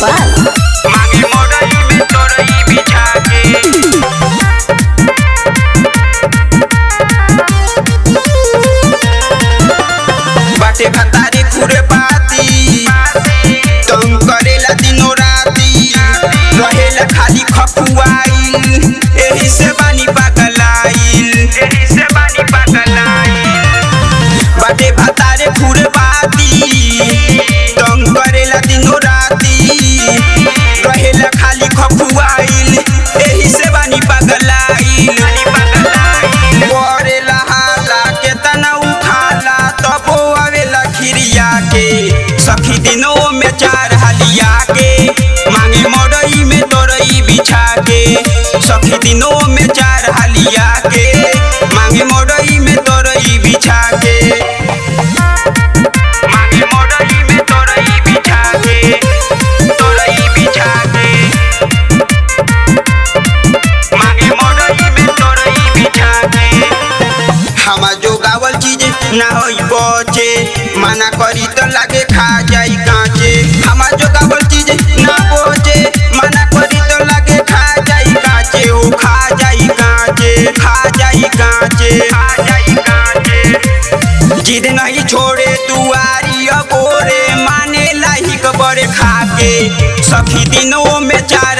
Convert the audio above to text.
गोपाल मांगे मोरई में तोरई बिछा के बाटे भतारे खुरे पाती तुम करेला दिनों राती रहेला खाली खपुआइल एही से बानी पगलाइल बाटे भतारे खुरे पाती तुम करेला दिनों राती रहेला खाली खपुआइल एही से बानी पगलाइल करेला हाला के तना उठाला तबो आवेला खिरिया के सखी दिनों में चार हलिया के मांगे मोरई में तोरई बिछा के सखी दिनों में चार हलिया के मांगे मोरई में तोरई बिछा के मांगे मोरई में तोरई बिछा के तोरई बिछा के मांगे मोरई में तोरई बिछा के हमा जो गावल चीज ना होई बचे मना करी तो लागे खा जाई कांचे हमा जो गावल चीज ना बचे मना करी तो लागे खा जाई कांचे ओ खा जाई कांचे खा जाई कांचे खा जाई कांचे जिद नहीं छोड़े दुआरी अबोरे माने लाही कबरे खा के सखी दिनों में चार